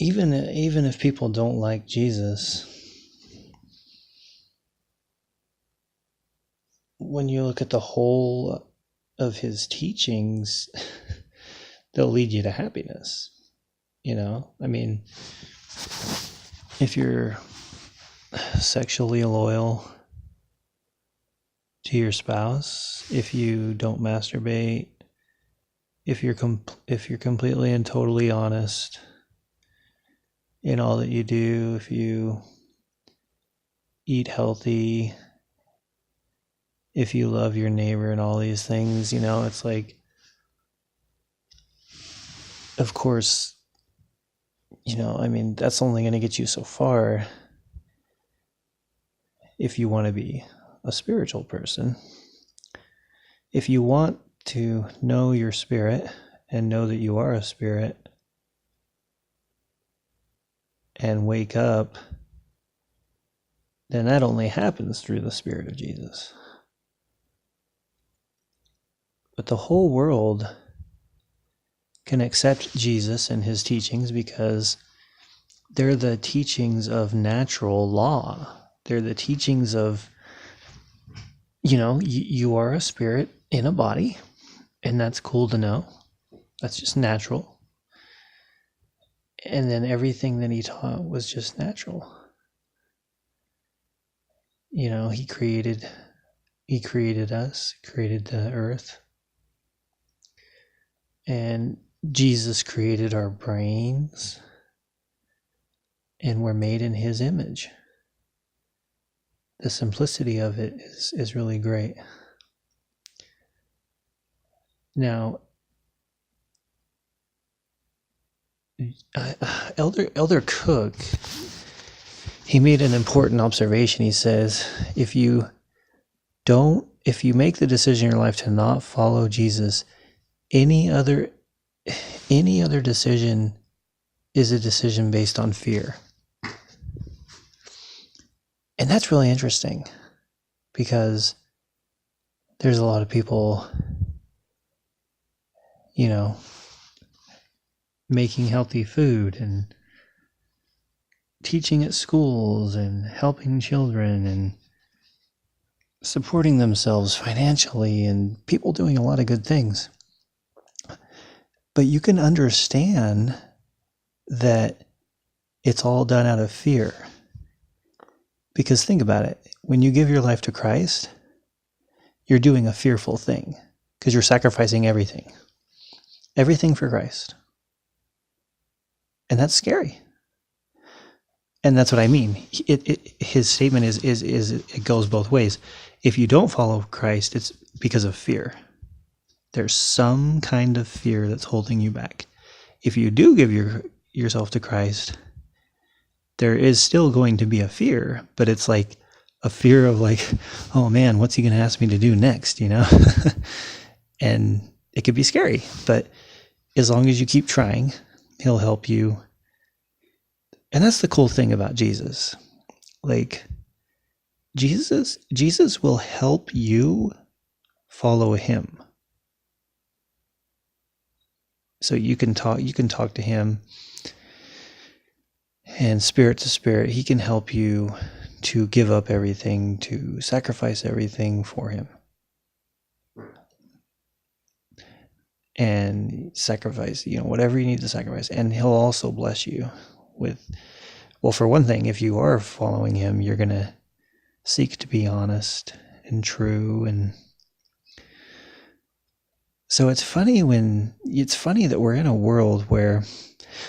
even if people don't like Jesus, when you look at the whole of his teachings, they'll lead you to happiness. I mean, if you're sexually loyal to your spouse, if you don't masturbate, if you're completely and totally honest in all that you do, if you eat healthy, if you love your neighbor and all these things, it's like, of course, I mean, that's only going to get you so far if you want to be a spiritual person. If you want to know your spirit and know that you are a spirit and wake up, then that only happens through the Spirit of Jesus. But the whole world can accept Jesus and his teachings because they're the teachings of natural law. They're the teachings of, you are a spirit in a body, and that's cool to know. That's just natural. And then everything that he taught was just natural. He created us, created the earth. And Jesus created our brains, and we're made in his image. The simplicity of it is really great. Now, Elder Cook, he made an important observation. He says, if you make the decision in your life to not follow Jesus, any other decision is a decision based on fear. And that's really interesting because there's a lot of people, making healthy food and teaching at schools and helping children and supporting themselves financially, and people doing a lot of good things. But you can understand that it's all done out of fear. Because think about it. When you give your life to Christ, you're doing a fearful thing because you're sacrificing everything. Everything for Christ. And that's scary. And that's what I mean. His statement is it goes both ways. If you don't follow Christ, it's because of fear. There's some kind of fear that's holding you back. If you do give yourself to Christ, there is still going to be a fear, but it's like a fear of like, oh man, what's he going to ask me to do next, And it could be scary, but as long as you keep trying, he'll help you. And that's the cool thing about Jesus. Like, Jesus will help you follow him. So you can talk to him, and spirit to spirit, he can help you to give up everything, to sacrifice everything for him. And sacrifice, whatever you need to sacrifice. And he'll also bless you with, well, for one thing, if you are following him, you're going to seek to be honest and true. And so it's funny that we're in a world where,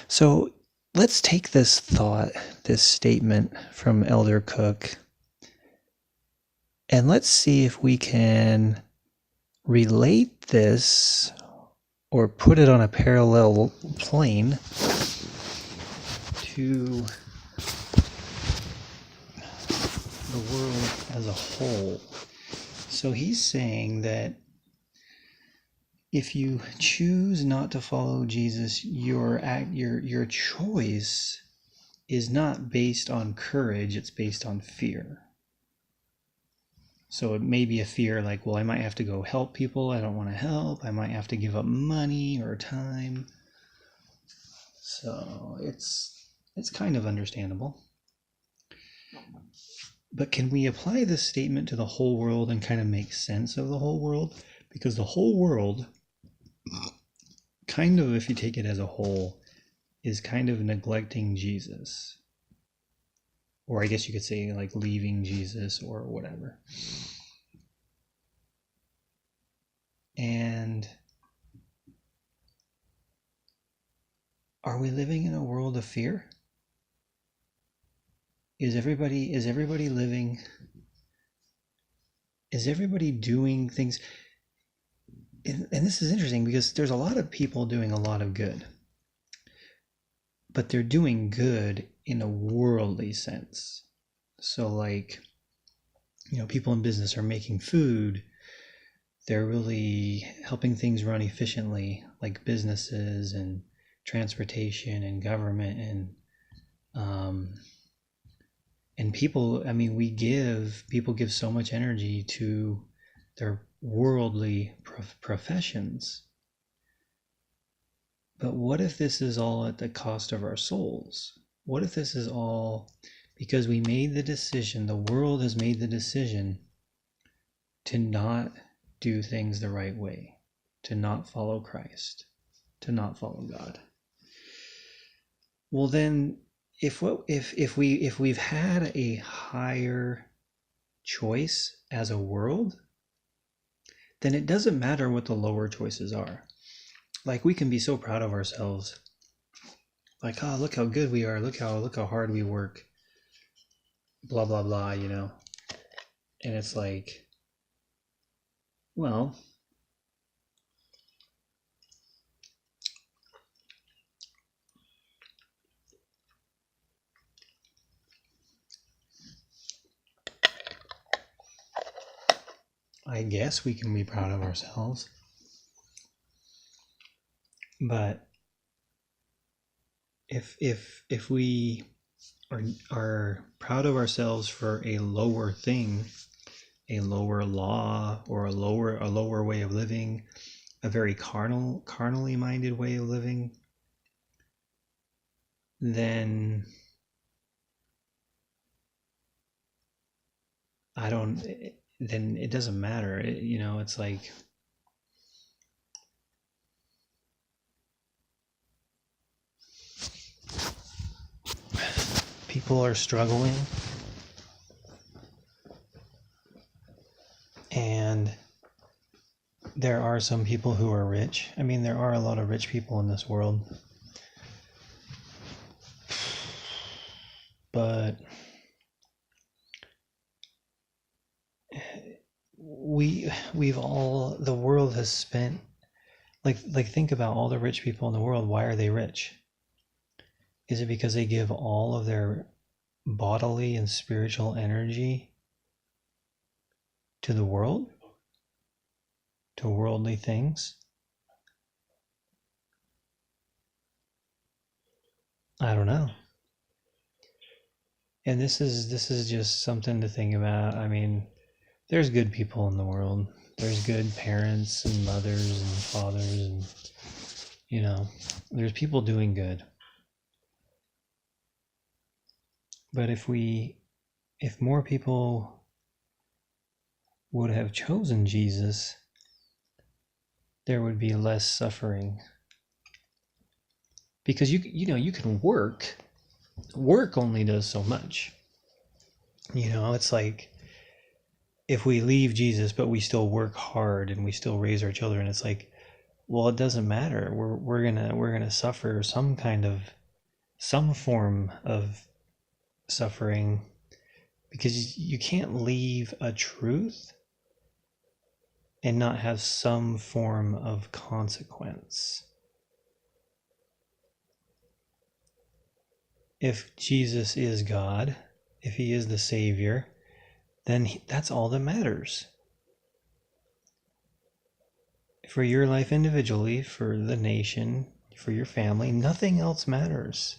so let's take this statement from Elder Cook, and let's see if we can relate this or put it on a parallel plane to the world as a whole. So he's saying that if you choose not to follow Jesus, your choice is not based on courage, it's based on fear. So it may be a fear like, well, I might have to go help people I don't want to help. I might have to give up money or time. So it's It's kind of understandable. But can we apply this statement to the whole world and kind of make sense of the whole world? Because the whole world, kind of, if you take it as a whole, is kind of neglecting Jesus. Or I guess you could say like leaving Jesus or whatever. And are we living in a world of fear? Is everybody living? Is everybody doing things? And this is interesting because there's a lot of people doing a lot of good, but they're doing good in a worldly sense. So like, people in business are making food. They're really helping things run efficiently, like businesses and transportation and government and people. I mean, people give so much energy to their worldly professions. But what if this is all at the cost of our souls? What if this is all because we made the decision, the world has made the decision to not do things the right way, to not follow Christ, to not follow God? Well, then if we've had a higher choice as a world, then it doesn't matter what the lower choices are. Like, we can be so proud of ourselves. Like, oh, look how good we are. Look how hard we work. Blah, blah, blah, And it's like, well, I guess we can be proud of ourselves. But if we are proud of ourselves for a lower thing, a lower law, or a lower way of living, a very carnally minded way of living, then then it doesn't matter. It's like, people are struggling, and there are some people who are rich. I mean, there are a lot of rich people in this world, but the world has spent, like think about all the rich people in the world. Why are they rich? Is it because they give all of their bodily and spiritual energy to the world, to worldly things? I don't know. And this is just something to think about. I mean, there's good people in the world. There's good parents and mothers and fathers, and there's people doing good. But if more people would have chosen Jesus, there would be less suffering. Because you can work only does so much. It's like, if we leave Jesus but we still work hard and we still raise our children, it's like, well, it doesn't matter. We're gonna suffer some form of suffering, because you can't leave a truth and not have some form of consequence. If Jesus is God, if he is the Savior, then that's all that matters. For your life individually, for the nation, for your family, nothing else matters.